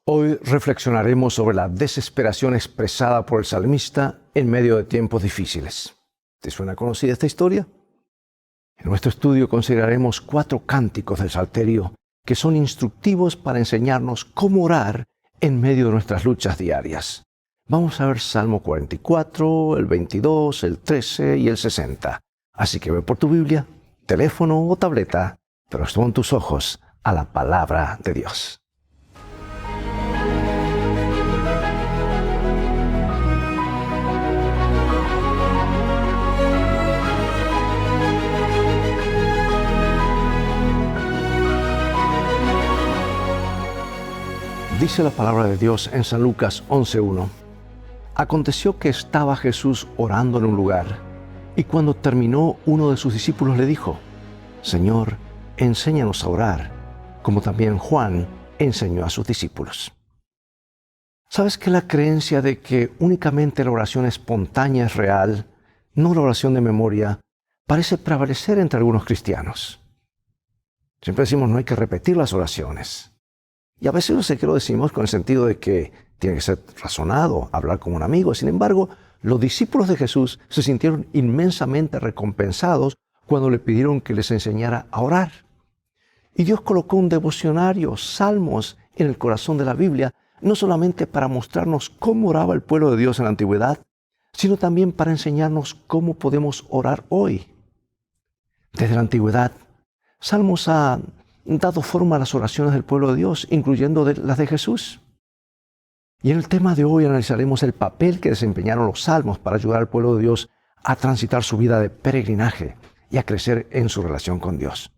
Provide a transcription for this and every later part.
Hoy reflexionaremos sobre la desesperación expresada por el salmista en medio de tiempos difíciles. ¿Te suena conocida esta historia? En nuestro estudio consideraremos 4 cánticos del Salterio que son instructivos para enseñarnos cómo orar en medio de nuestras luchas diarias. Vamos a ver Salmo 44, el 22, el 13 y el 60. Así que ve por tu Biblia, teléfono o tableta, pero pon tus ojos a la palabra de Dios. Dice la palabra de Dios en San Lucas 11:1. Aconteció que estaba Jesús orando en un lugar, y cuando terminó, uno de sus discípulos le dijo: Señor, enséñanos a orar, como también Juan enseñó a sus discípulos. ¿Sabes que la creencia de que únicamente la oración espontánea es real, no la oración de memoria, parece prevalecer entre algunos cristianos? Siempre decimos no hay que repetir las oraciones. Y a veces no sé qué lo decimos con el sentido de que tiene que ser razonado, hablar como un amigo. Sin embargo, los discípulos de Jesús se sintieron inmensamente recompensados cuando le pidieron que les enseñara a orar. Y Dios colocó un devocionario, salmos, en el corazón de la Biblia, no solamente para mostrarnos cómo oraba el pueblo de Dios en la antigüedad, sino también para enseñarnos cómo podemos orar hoy. Desde la antigüedad, Salmos ha dado forma a las oraciones del pueblo de Dios, incluyendo las de Jesús. Y en el tema de hoy analizaremos el papel que desempeñaron los salmos para ayudar al pueblo de Dios a transitar su vida de peregrinaje y a crecer en su relación con Dios.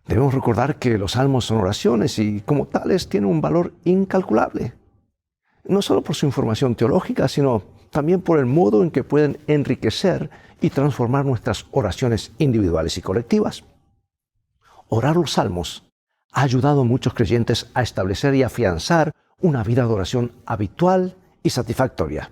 Debemos recordar que los salmos son oraciones y como tales tienen un valor incalculable. No solo por su información teológica, sino también por el modo en que pueden enriquecer y transformar nuestras oraciones individuales y colectivas. Orar los salmos ha ayudado a muchos creyentes a establecer y afianzar una vida de oración habitual y satisfactoria.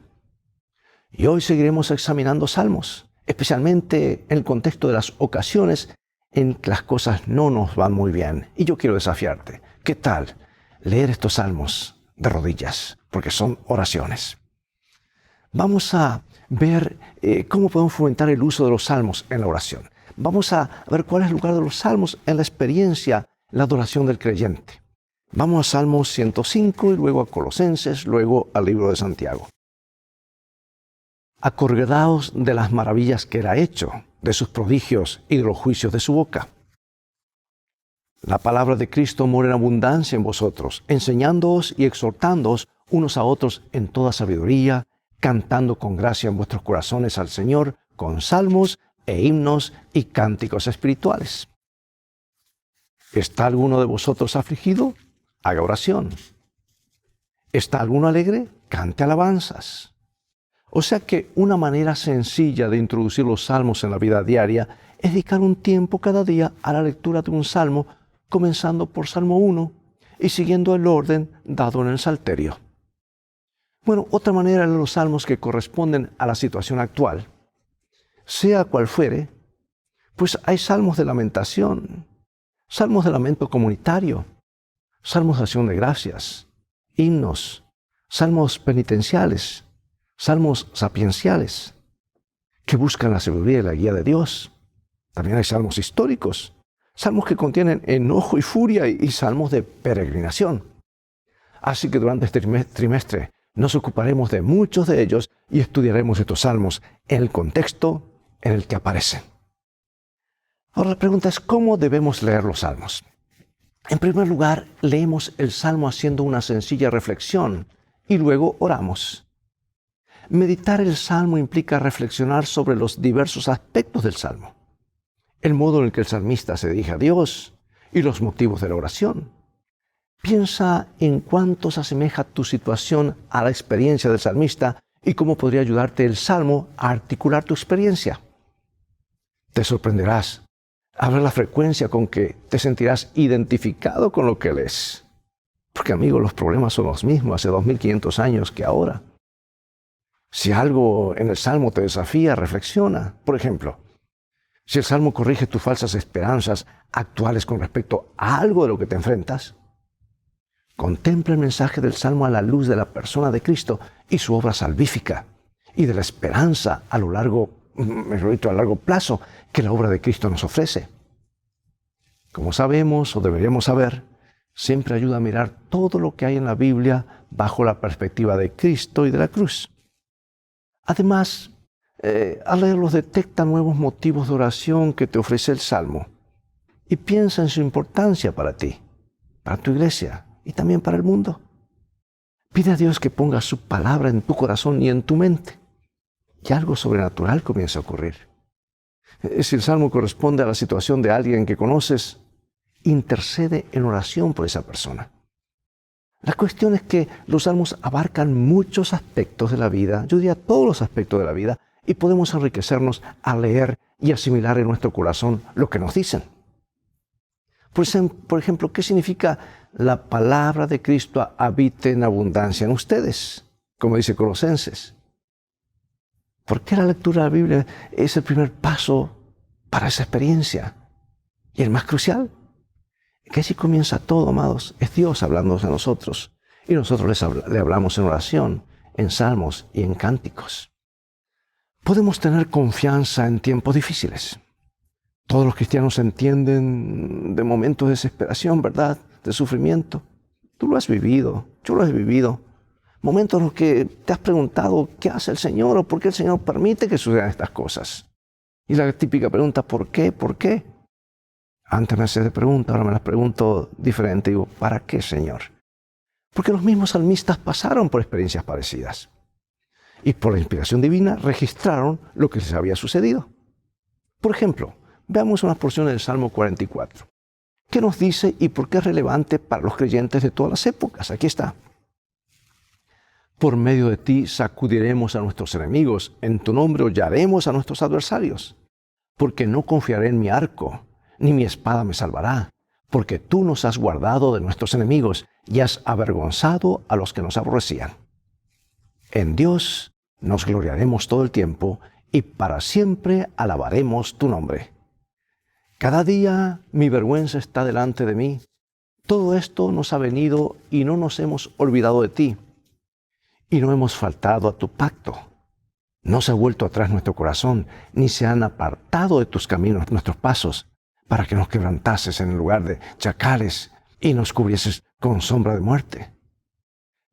Y hoy seguiremos examinando salmos, especialmente en el contexto de las ocasiones en que las cosas no nos van muy bien. Y yo quiero desafiarte. ¿Qué tal leer estos salmos de rodillas? Porque son oraciones. Vamos a ver cómo podemos fomentar el uso de los salmos en la oración. Vamos a ver cuál es el lugar de los salmos en la experiencia, la adoración del creyente. Vamos a Salmos 105 y luego a Colosenses, luego al libro de Santiago. Acordaos de las maravillas que él ha hecho, de sus prodigios y de los juicios de su boca. La palabra de Cristo mora en abundancia en vosotros, enseñándoos y exhortándoos unos a otros en toda sabiduría, cantando con gracia en vuestros corazones al Señor, con salmos e himnos y cánticos espirituales. ¿Está alguno de vosotros afligido? Haga oración. ¿Está alguno alegre? Cante alabanzas. O sea que una manera sencilla de introducir los salmos en la vida diaria es dedicar un tiempo cada día a la lectura de un salmo, comenzando por Salmo 1 y siguiendo el orden dado en el Salterio. Bueno, otra manera de los salmos que corresponden a la situación actual, sea cual fuere, pues hay salmos de lamentación, salmos de lamento comunitario, salmos de acción de gracias, himnos, salmos penitenciales, salmos sapienciales, que buscan la sabiduría y la guía de Dios. También hay salmos históricos, salmos que contienen enojo y furia y salmos de peregrinación. Así que durante este trimestre nos ocuparemos de muchos de ellos y estudiaremos estos salmos en el contexto en el que aparecen. Ahora la pregunta es, ¿cómo debemos leer los salmos? En primer lugar, leemos el salmo haciendo una sencilla reflexión y luego oramos. Meditar el salmo implica reflexionar sobre los diversos aspectos del salmo, el modo en el que el salmista se dirige a Dios y los motivos de la oración. Piensa en cuánto se asemeja tu situación a la experiencia del salmista y cómo podría ayudarte el salmo a articular tu experiencia. Te sorprenderás a ver la frecuencia con que te sentirás identificado con lo que lees. Porque, amigo, los problemas son los mismos hace 2500 años que ahora. Si algo en el salmo te desafía, reflexiona. Por ejemplo, si el salmo corrige tus falsas esperanzas actuales con respecto a algo de lo que te enfrentas, Contempla el mensaje del Salmo a la luz de la persona de Cristo y su obra salvífica y de la esperanza a largo plazo que la obra de Cristo nos ofrece. Como sabemos o deberíamos saber, siempre ayuda a mirar todo lo que hay en la Biblia bajo la perspectiva de Cristo y de la cruz. Además, al leerlos detecta nuevos motivos de oración que te ofrece el Salmo y piensa en su importancia para ti, para tu iglesia y también para el mundo. Pide a Dios que ponga su palabra en tu corazón y en tu mente y algo sobrenatural comienza a ocurrir. Si el Salmo corresponde a la situación de alguien que conoces, intercede en oración por esa persona. La cuestión es que los salmos abarcan muchos aspectos de la vida, yo diría todos los aspectos de la vida, y podemos enriquecernos al leer y asimilar en nuestro corazón lo que nos dicen. Por ejemplo, ¿qué significa la palabra de Cristo habite en abundancia en ustedes? Como dice Colosenses. ¿Por qué la lectura de la Biblia es el primer paso para esa experiencia? Y el más crucial. Que así comienza todo, amados. Es Dios hablándonos a nosotros. Y nosotros le hablamos en oración, en salmos y en cánticos. Podemos tener confianza en tiempos difíciles. Todos los cristianos entienden de momentos de desesperación, ¿verdad? De sufrimiento. Tú lo has vivido, yo lo he vivido. Momentos en los que te has preguntado qué hace el Señor o por qué el Señor permite que sucedan estas cosas. Y la típica pregunta, ¿por qué? ¿Por qué? Antes me hacía de pregunta, ahora me las pregunto diferente. Digo, ¿para qué, Señor? Porque los mismos salmistas pasaron por experiencias parecidas. Y por la inspiración divina registraron lo que les había sucedido. Por ejemplo, veamos unas porciones del Salmo 44. ¿Qué nos dice y por qué es relevante para los creyentes de todas las épocas? Aquí está. Por medio de ti sacudiremos a nuestros enemigos, en tu nombre hollaremos a nuestros adversarios. Porque no confiaré en mi arco, ni mi espada me salvará, porque tú nos has guardado de nuestros enemigos y has avergonzado a los que nos aborrecían. En Dios nos gloriaremos todo el tiempo y para siempre alabaremos tu nombre. Cada día mi vergüenza está delante de mí. Todo esto nos ha venido y no nos hemos olvidado de ti. Y no hemos faltado a tu pacto. No se ha vuelto atrás nuestro corazón, ni se han apartado de tus caminos nuestros pasos, para que nos quebrantases en el lugar de chacales y nos cubrieses con sombra de muerte.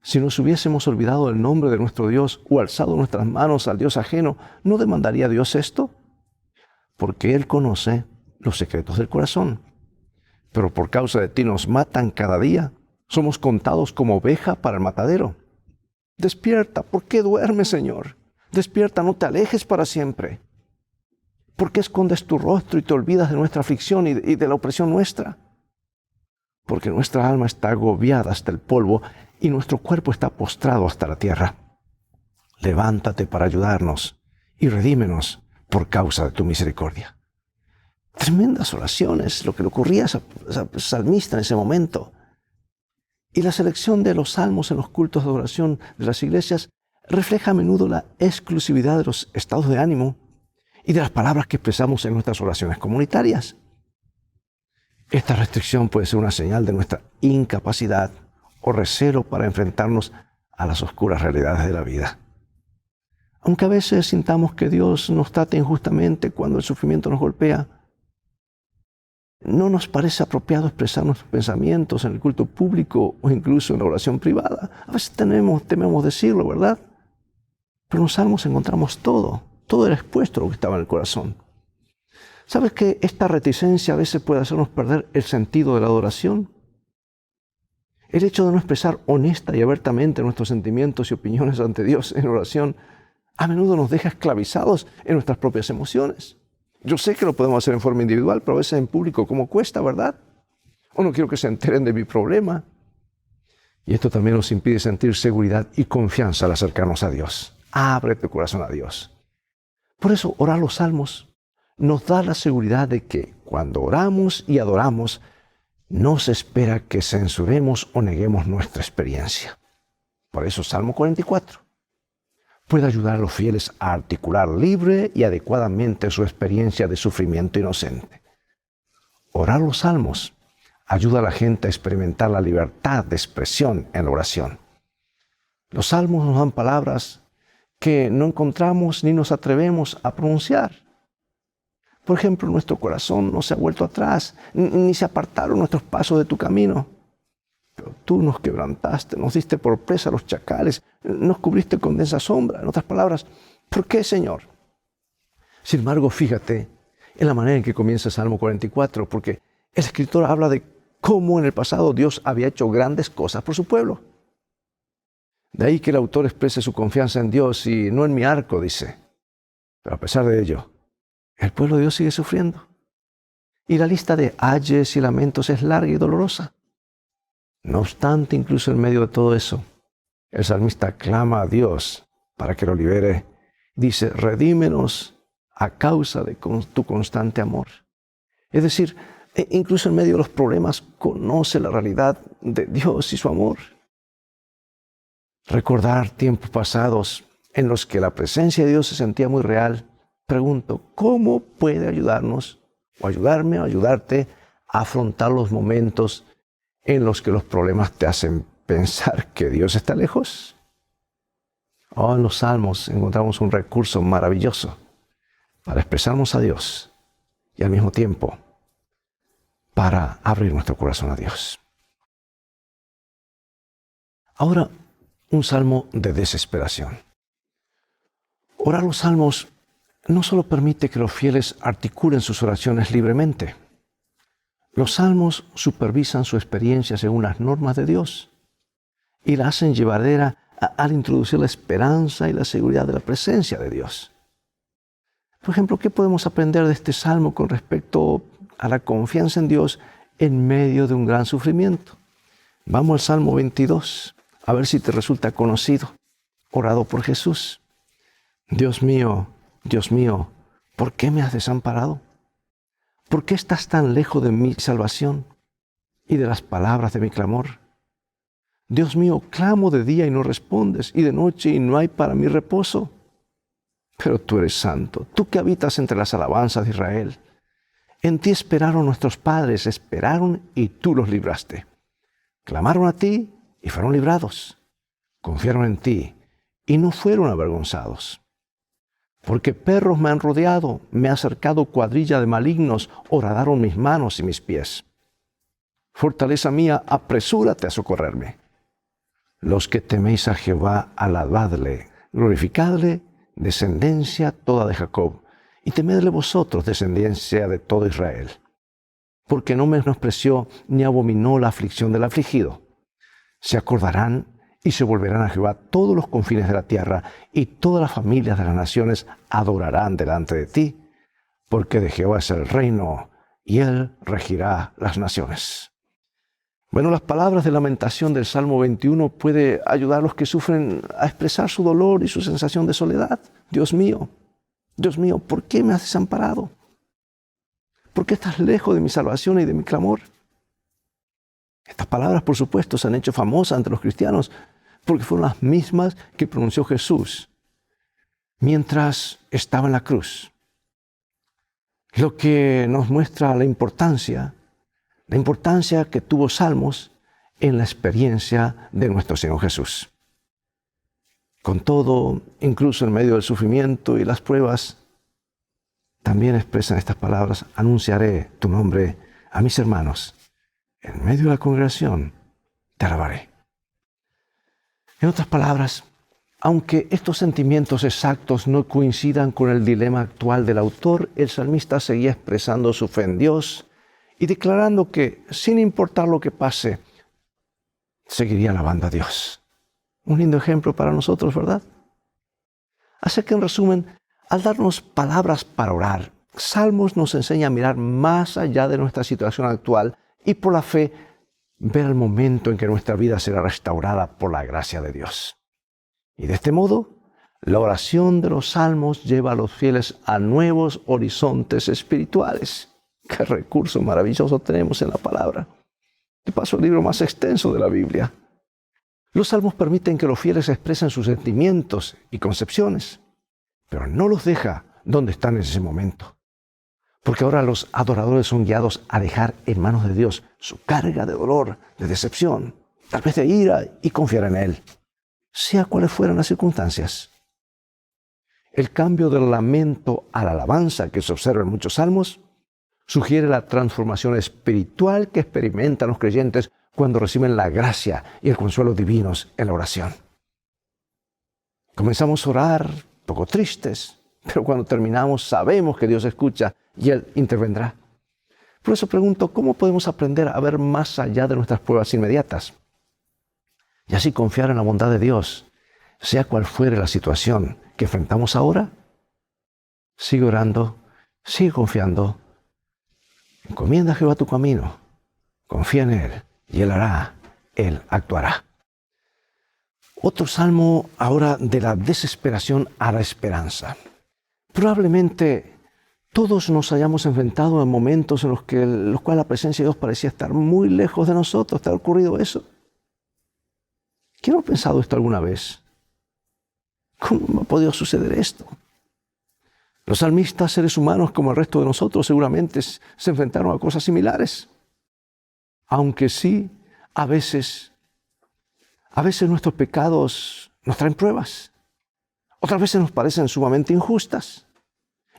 Si nos hubiésemos olvidado del nombre de nuestro Dios o alzado nuestras manos al Dios ajeno, ¿no demandaría Dios esto? Porque Él conoce los secretos del corazón. Pero por causa de ti nos matan cada día. Somos contados como oveja para el matadero. Despierta, ¿por qué duermes, Señor? Despierta, no te alejes para siempre. ¿Por qué escondes tu rostro y te olvidas de nuestra aflicción y de la opresión nuestra? Porque nuestra alma está agobiada hasta el polvo y nuestro cuerpo está postrado hasta la tierra. Levántate para ayudarnos y redímenos por causa de tu misericordia. Tremendas oraciones, lo que le ocurría a esa salmista en ese momento. Y la selección de los salmos en los cultos de oración de las iglesias refleja a menudo la exclusividad de los estados de ánimo y de las palabras que expresamos en nuestras oraciones comunitarias. Esta restricción puede ser una señal de nuestra incapacidad o recelo para enfrentarnos a las oscuras realidades de la vida. Aunque a veces sintamos que Dios nos trata injustamente cuando el sufrimiento nos golpea, no nos parece apropiado expresar nuestros pensamientos en el culto público o incluso en la oración privada. A veces tememos decirlo, ¿verdad? Pero en los salmos encontramos todo era expuesto lo que estaba en el corazón. ¿Sabes que esta reticencia a veces puede hacernos perder el sentido de la adoración? El hecho de no expresar honesta y abiertamente nuestros sentimientos y opiniones ante Dios en oración a menudo nos deja esclavizados en nuestras propias emociones. Yo sé que lo podemos hacer en forma individual, pero a veces en público, ¿cómo cuesta, verdad? O no quiero que se enteren de mi problema. Y esto también nos impide sentir seguridad y confianza al acercarnos a Dios. Abre tu corazón a Dios. Por eso, orar los salmos nos da la seguridad de que cuando oramos y adoramos, no se espera que censuremos o neguemos nuestra experiencia. Por eso, Salmo 44 puede ayudar a los fieles a articular libre y adecuadamente su experiencia de sufrimiento inocente. Orar los salmos ayuda a la gente a experimentar la libertad de expresión en la oración. Los salmos nos dan palabras que no encontramos ni nos atrevemos a pronunciar. Por ejemplo, nuestro corazón no se ha vuelto atrás, ni se apartaron nuestros pasos de tu camino. Pero tú nos quebrantaste, nos diste por presa a los chacales, nos cubriste con densa sombra. En otras palabras, ¿por qué, Señor? Sin embargo, fíjate en la manera en que comienza el Salmo 44, porque el escritor habla de cómo en el pasado Dios había hecho grandes cosas por su pueblo. De ahí que el autor exprese su confianza en Dios y no en mi arco, dice. Pero a pesar de ello, el pueblo de Dios sigue sufriendo. Y la lista de ayes y lamentos es larga y dolorosa. No obstante, incluso en medio de todo eso, el salmista clama a Dios para que lo libere. Dice, redímenos a causa de tu constante amor. Es decir, incluso en medio de los problemas, conoce la realidad de Dios y su amor. Recordar tiempos pasados en los que la presencia de Dios se sentía muy real. Pregunto, ¿cómo puede ayudarnos o ayudarme o ayudarte a afrontar los momentos en los que los problemas te hacen pensar que Dios está lejos? En los Salmos encontramos un recurso maravilloso para expresarnos a Dios y al mismo tiempo para abrir nuestro corazón a Dios. Ahora, un salmo de desesperación. Orar los salmos no solo permite que los fieles articulen sus oraciones libremente. Los salmos supervisan su experiencia según las normas de Dios y la hacen llevadera al introducir la esperanza y la seguridad de la presencia de Dios. Por ejemplo, ¿qué podemos aprender de este salmo con respecto a la confianza en Dios en medio de un gran sufrimiento? Vamos al Salmo 22, a ver si te resulta conocido, orado por Jesús. Dios mío, ¿por qué me has desamparado? ¿Por qué estás tan lejos de mi salvación y de las palabras de mi clamor? Dios mío, clamo de día y no respondes, y de noche y no hay para mí reposo. Pero tú eres santo, tú que habitas entre las alabanzas de Israel. En ti esperaron nuestros padres, esperaron y tú los libraste. Clamaron a ti y fueron librados. Confiaron en ti y no fueron avergonzados. Porque perros me han rodeado, me ha cercado cuadrilla de malignos, horadaron mis manos y mis pies. Fortaleza mía, apresúrate a socorrerme. Los que teméis a Jehová, alabadle, glorificadle, descendencia toda de Jacob, y temedle vosotros, descendencia de todo Israel. Porque no menospreció ni abominó la aflicción del afligido. Se acordarán y se volverán a Jehová todos los confines de la tierra, y todas las familias de las naciones adorarán delante de ti, porque de Jehová es el reino, y él regirá las naciones. Bueno, las palabras de lamentación del Salmo 21 puede ayudar a los que sufren a expresar su dolor y su sensación de soledad. Dios mío, ¿por qué me has desamparado? ¿Por qué estás lejos de mi salvación y de mi clamor? Estas palabras, por supuesto, se han hecho famosas entre los cristianos porque fueron las mismas que pronunció Jesús mientras estaba en la cruz. Lo que nos muestra la importancia que tuvo Salmos en la experiencia de nuestro Señor Jesús. Con todo, incluso en medio del sufrimiento y las pruebas, también expresan estas palabras: anunciaré tu nombre a mis hermanos. En medio de la congregación te alabaré. En otras palabras, aunque estos sentimientos exactos no coincidan con el dilema actual del autor, el salmista seguía expresando su fe en Dios y declarando que, sin importar lo que pase, seguiría alabando a Dios. Un lindo ejemplo para nosotros, ¿verdad? Así que, en resumen, al darnos palabras para orar, Salmos nos enseña a mirar más allá de nuestra situación actual y por la fe ver el momento en que nuestra vida será restaurada por la gracia de Dios. Y de este modo, la oración de los salmos lleva a los fieles a nuevos horizontes espirituales. ¡Qué recurso maravilloso tenemos en la palabra! De paso, el libro más extenso de la Biblia. Los salmos permiten que los fieles expresen sus sentimientos y concepciones, pero no los deja donde están en ese momento. Porque ahora los adoradores son guiados a dejar en manos de Dios su carga de dolor, de decepción, tal vez de ira, y confiar en Él, sea cuales fueran las circunstancias. El cambio del lamento a la alabanza que se observa en muchos salmos sugiere la transformación espiritual que experimentan los creyentes cuando reciben la gracia y el consuelo divinos en la oración. Comenzamos a orar poco tristes, pero cuando terminamos sabemos que Dios escucha y Él intervendrá. Por eso pregunto, ¿cómo podemos aprender a ver más allá de nuestras pruebas inmediatas? Y así confiar en la bondad de Dios, sea cual fuere la situación que enfrentamos ahora. Sigue orando, sigue confiando. Encomienda a Jehová tu camino, confía en Él y Él hará, Él actuará. Otro salmo ahora de la desesperación a la esperanza. Probablemente todos nos hayamos enfrentado en momentos en los cuales la presencia de Dios parecía estar muy lejos de nosotros. ¿Te ha ocurrido eso? ¿Quién ha pensado esto alguna vez? ¿Cómo ha podido suceder esto? Los salmistas, seres humanos como el resto de nosotros, seguramente se enfrentaron a cosas similares. Aunque sí, a veces nuestros pecados nos traen pruebas. Otras veces nos parecen sumamente injustas.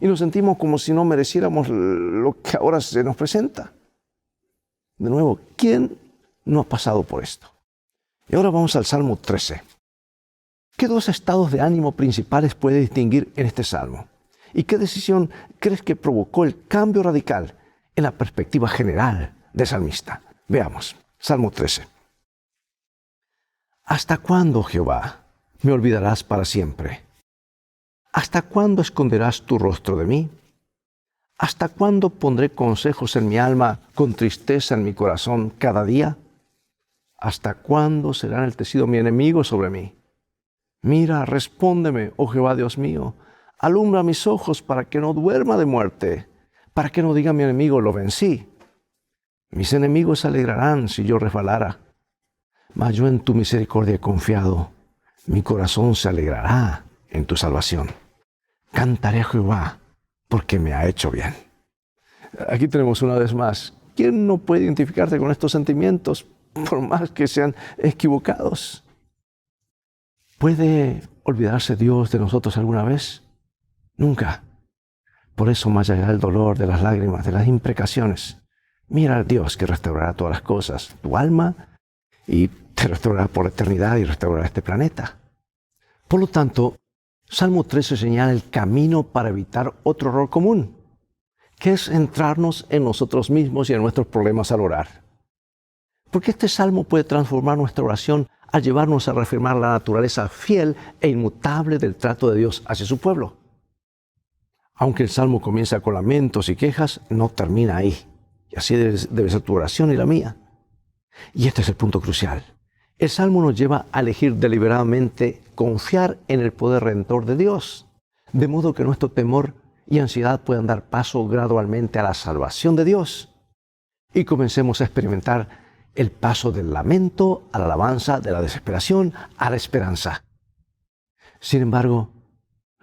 Y nos sentimos como si no mereciéramos lo que ahora se nos presenta. De nuevo, ¿quién no ha pasado por esto? Y ahora vamos al Salmo 13. ¿Qué dos estados de ánimo principales puede distinguir en este salmo? ¿Y qué decisión crees que provocó el cambio radical en la perspectiva general del salmista? Veamos, Salmo 13. ¿Hasta cuándo, Jehová, me olvidarás para siempre? ¿Hasta cuándo esconderás tu rostro de mí? ¿Hasta cuándo pondré consejos en mi alma con tristeza en mi corazón cada día? ¿Hasta cuándo será enaltecido mi enemigo sobre mí? Mira, respóndeme, oh Jehová Dios mío. Alumbra mis ojos para que no duerma de muerte, para que no diga mi enemigo, lo vencí. Mis enemigos se alegrarán si yo resbalara. Mas yo en tu misericordia he confiado. Mi corazón se alegrará en tu salvación. Cantaré a Jehová porque me ha hecho bien. Aquí tenemos una vez más. ¿Quién no puede identificarse con estos sentimientos, por más que sean equivocados? ¿Puede olvidarse Dios de nosotros alguna vez? Nunca. Por eso, más allá del dolor, de las lágrimas, de las imprecaciones, mira al Dios que restaurará todas las cosas, tu alma, y te restaurará por la eternidad y restaurará este planeta. Por lo tanto, Salmo 13 señala el camino para evitar otro error común, que es centrarnos en nosotros mismos y en nuestros problemas al orar. Porque este salmo puede transformar nuestra oración al llevarnos a reafirmar la naturaleza fiel e inmutable del trato de Dios hacia su pueblo. Aunque el salmo comienza con lamentos y quejas, no termina ahí. Y así debe ser tu oración y la mía. Y este es el punto crucial. El salmo nos lleva a elegir deliberadamente confiar en el poder redentor de Dios, de modo que nuestro temor y ansiedad puedan dar paso gradualmente a la salvación de Dios y comencemos a experimentar el paso del lamento a la alabanza, de la desesperación a la esperanza. Sin embargo,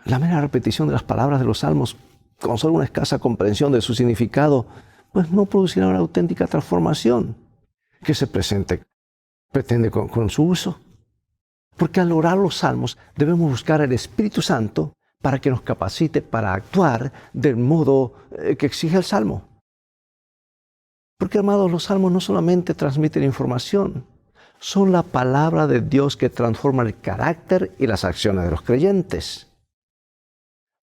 la mera repetición de las palabras de los salmos, con solo una escasa comprensión de su significado, pues no producirá una auténtica transformación que se pretende con su uso. Porque al orar los salmos debemos buscar al Espíritu Santo para que nos capacite para actuar del modo que exige el salmo. Porque, amados, los salmos no solamente transmiten información, son la palabra de Dios que transforma el carácter y las acciones de los creyentes.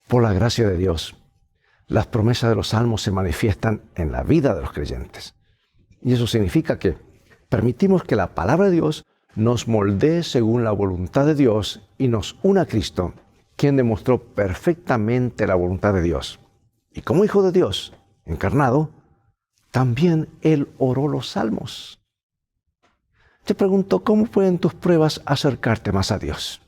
Por la gracia de Dios, las promesas de los salmos se manifiestan en la vida de los creyentes. Y eso significa que permitimos que la palabra de Dios nos moldee según la voluntad de Dios y nos una a Cristo, quien demostró perfectamente la voluntad de Dios. Y como Hijo de Dios, encarnado, también Él oró los salmos. Te pregunto, ¿cómo pueden tus pruebas acercarte más a Dios?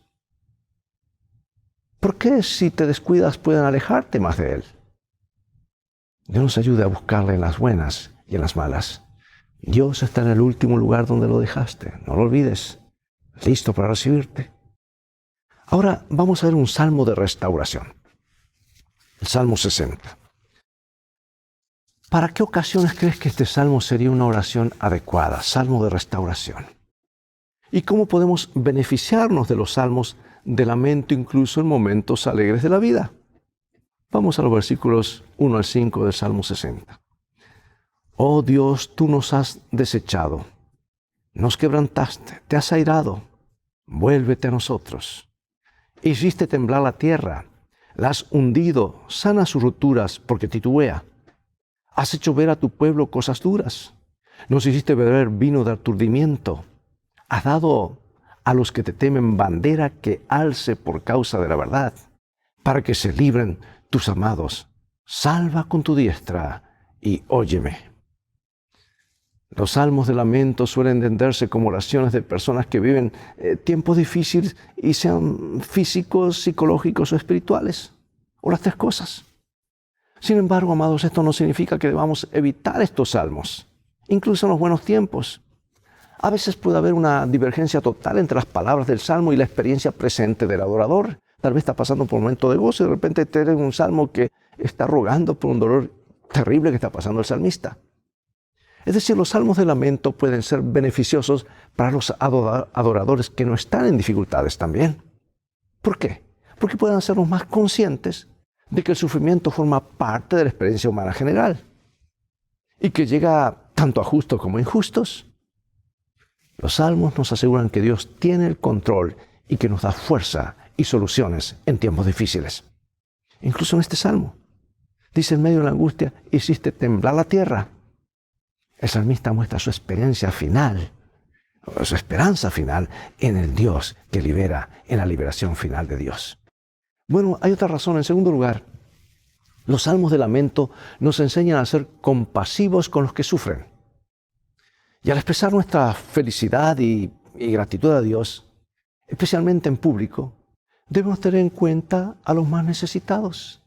¿Por qué si te descuidas pueden alejarte más de Él? Dios nos ayude a buscarle en las buenas y en las malas. Dios está en el último lugar donde lo dejaste. No lo olvides. Listo para recibirte. Ahora vamos a ver un salmo de restauración. El Salmo 60. ¿Para qué ocasiones crees que este salmo sería una oración adecuada, salmo de restauración? ¿Y cómo podemos beneficiarnos de los salmos de lamento incluso en momentos alegres de la vida? Vamos a los versículos 1 al 5 del Salmo 60. Oh Dios, tú nos has desechado, nos quebrantaste, te has airado, vuélvete a nosotros. Hiciste temblar la tierra, la has hundido, sana sus roturas porque titubea. Has hecho ver a tu pueblo cosas duras, nos hiciste beber vino de aturdimiento. Has dado a los que te temen bandera que alce por causa de la verdad, para que se libren tus amados. Salva con tu diestra y óyeme. Los salmos de lamento suelen entenderse como oraciones de personas que viven tiempos difíciles y sean físicos, psicológicos o espirituales, o las tres cosas. Sin embargo, amados, esto no significa que debamos evitar estos salmos, incluso en los buenos tiempos. A veces puede haber una divergencia total entre las palabras del salmo y la experiencia presente del adorador. Tal vez está pasando por un momento de gozo y de repente tiene un salmo que está rogando por un dolor terrible que está pasando el salmista. Es decir, los salmos de lamento pueden ser beneficiosos para los adoradores que no están en dificultades también. ¿Por qué? Porque pueden hacernos más conscientes de que el sufrimiento forma parte de la experiencia humana general y que llega tanto a justos como a injustos. Los salmos nos aseguran que Dios tiene el control y que nos da fuerza y soluciones en tiempos difíciles. Incluso en este salmo, dice en medio de la angustia, hiciste temblar la tierra. El salmista muestra su experiencia final, su esperanza final en el Dios que libera, en la liberación final de Dios. Bueno, hay otra razón. En segundo lugar, los salmos de lamento nos enseñan a ser compasivos con los que sufren. Y al expresar nuestra felicidad y gratitud a Dios, especialmente en público, debemos tener en cuenta a los más necesitados.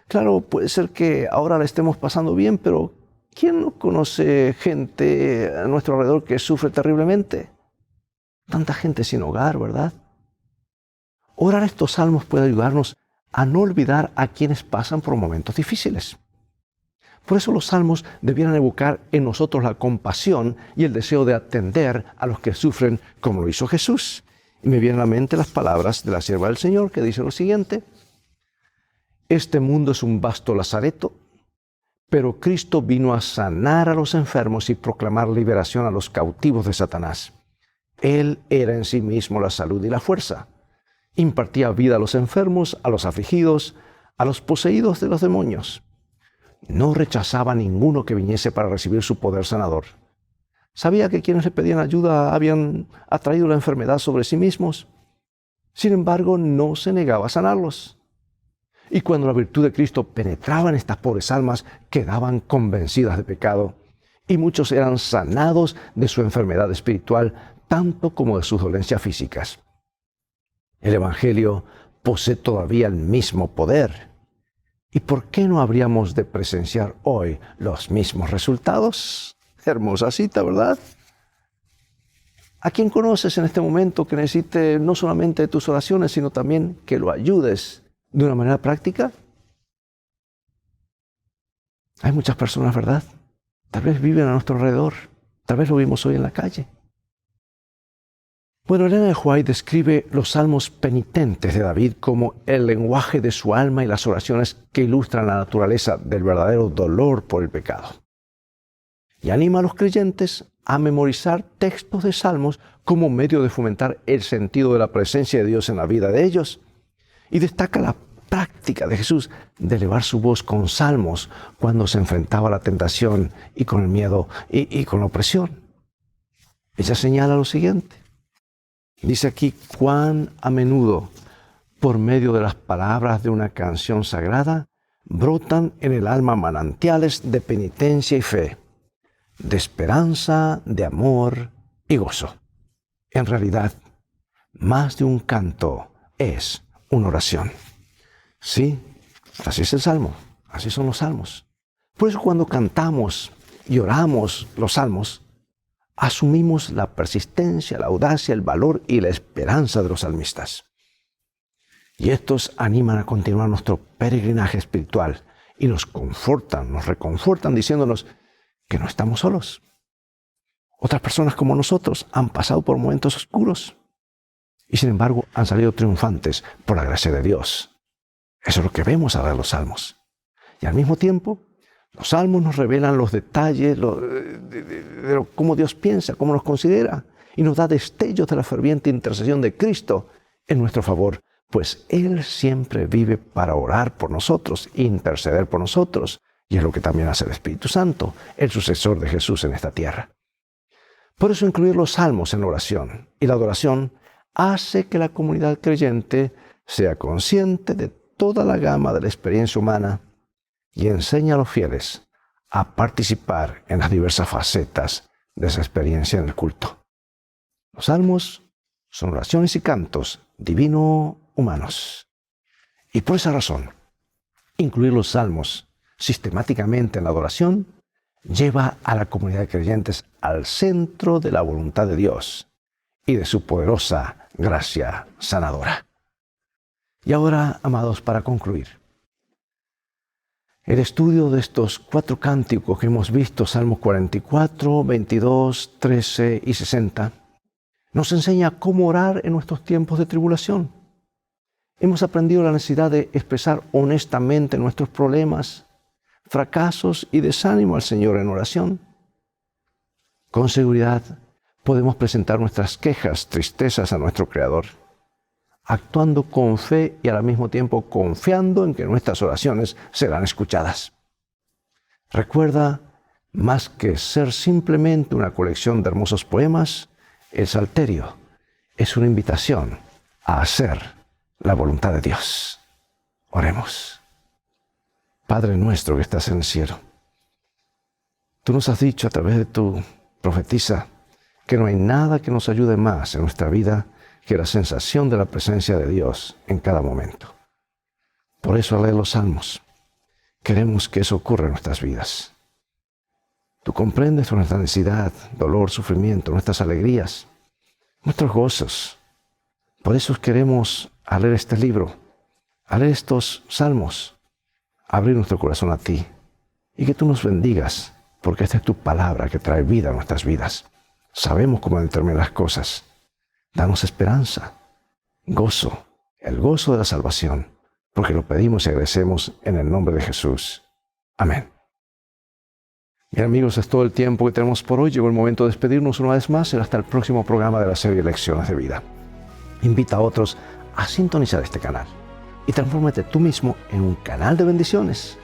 Claro, puede ser que ahora la estemos pasando bien, pero ¿quién no conoce gente a nuestro alrededor que sufre terriblemente? Tanta gente sin hogar, ¿verdad? Orar estos salmos puede ayudarnos a no olvidar a quienes pasan por momentos difíciles. Por eso los salmos debieran evocar en nosotros la compasión y el deseo de atender a los que sufren como lo hizo Jesús. Y me vienen a la mente las palabras de la sierva del Señor que dice lo siguiente: este mundo es un vasto lazareto, pero Cristo vino a sanar a los enfermos y proclamar liberación a los cautivos de Satanás. Él era en sí mismo la salud y la fuerza. Impartía vida a los enfermos, a los afligidos, a los poseídos de los demonios. No rechazaba a ninguno que viniese para recibir su poder sanador. Sabía que quienes le pedían ayuda habían atraído la enfermedad sobre sí mismos. Sin embargo, no se negaba a sanarlos. Y cuando la virtud de Cristo penetraba en estas pobres almas, quedaban convencidas de pecado. Y muchos eran sanados de su enfermedad espiritual, tanto como de sus dolencias físicas. El Evangelio posee todavía el mismo poder. ¿Y por qué no habríamos de presenciar hoy los mismos resultados? Hermosa cita, ¿verdad? ¿A quién conoces en este momento que necesite no solamente tus oraciones, sino también que lo ayudes de una manera práctica? Hay muchas personas, ¿verdad? Tal vez viven a nuestro alrededor. Tal vez lo vimos hoy en la calle. Bueno, Elena de White describe los salmos penitentes de David como el lenguaje de su alma y las oraciones que ilustran la naturaleza del verdadero dolor por el pecado. Y anima a los creyentes a memorizar textos de salmos como medio de fomentar el sentido de la presencia de Dios en la vida de ellos. Y destaca la práctica de Jesús de elevar su voz con salmos cuando se enfrentaba a la tentación y con el miedo y con la opresión. Ella señala lo siguiente. Dice aquí cuán a menudo, por medio de las palabras de una canción sagrada, brotan en el alma manantiales de penitencia y fe, de esperanza, de amor y gozo. En realidad, más de un canto es una oración. Sí, así es el salmo, así son los salmos. Por eso cuando cantamos y oramos los salmos, asumimos la persistencia, la audacia, el valor y la esperanza de los salmistas. Y estos animan a continuar nuestro peregrinaje espiritual y nos confortan, nos reconfortan diciéndonos que no estamos solos. Otras personas como nosotros han pasado por momentos oscuros y sin embargo han salido triunfantes por la gracia de Dios. Eso es lo que vemos al leer los Salmos. Y al mismo tiempo, los Salmos nos revelan los detalles de cómo Dios piensa, cómo nos considera, y nos da destellos de la ferviente intercesión de Cristo en nuestro favor, pues Él siempre vive para orar por nosotros, interceder por nosotros, y es lo que también hace el Espíritu Santo, el sucesor de Jesús en esta tierra. Por eso incluir los Salmos en la oración y la adoración hace que la comunidad creyente sea consciente de toda la gama de la experiencia humana y enseña a los fieles a participar en las diversas facetas de esa experiencia en el culto. Los salmos son oraciones y cantos divino-humanos. Y por esa razón, incluir los salmos sistemáticamente en la adoración lleva a la comunidad de creyentes al centro de la voluntad de Dios y de su poderosa gracia sanadora. Y ahora, amados, para concluir, el estudio de estos 4 cánticos que hemos visto, Salmos 44, 22, 13 y 60, nos enseña cómo orar en nuestros tiempos de tribulación. Hemos aprendido la necesidad de expresar honestamente nuestros problemas, fracasos y desánimo al Señor en oración. Con seguridad podemos presentar nuestras quejas, tristezas a nuestro Creador, actuando con fe y al mismo tiempo confiando en que nuestras oraciones serán escuchadas. Recuerda, más que ser simplemente una colección de hermosos poemas, el Salterio es una invitación a hacer la voluntad de Dios. Oremos. Padre nuestro que estás en el cielo, tú nos has dicho a través de tu profetisa que no hay nada que nos ayude más en nuestra vida que la sensación de la presencia de Dios en cada momento. Por eso al leer los salmos, queremos que eso ocurra en nuestras vidas. Tú comprendes nuestra necesidad, dolor, sufrimiento, nuestras alegrías, nuestros gozos. Por eso queremos, al leer este libro, al leer estos salmos, abrir nuestro corazón a ti y que tú nos bendigas, porque esta es tu palabra que trae vida a nuestras vidas. Sabemos cómo determinar las cosas. Danos esperanza, gozo, el gozo de la salvación, porque lo pedimos y agradecemos en el nombre de Jesús. Amén. Bien, amigos, es todo el tiempo que tenemos por hoy. Llegó el momento de despedirnos una vez más y hasta el próximo programa de la serie Lecciones de Vida. Invita a otros a sintonizar este canal y transfórmate tú mismo en un canal de bendiciones.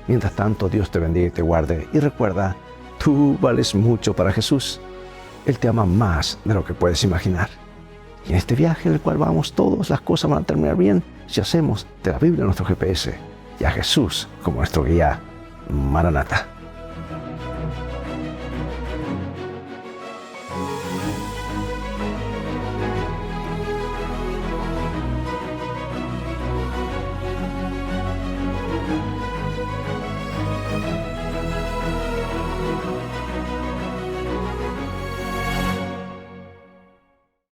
Mientras tanto, Dios te bendiga y te guarde. Y recuerda, tú vales mucho para Jesús. Él te ama más de lo que puedes imaginar. Y en este viaje en el cual vamos todos, las cosas van a terminar bien si hacemos de la Biblia nuestro GPS y a Jesús como nuestro guía. Maranata.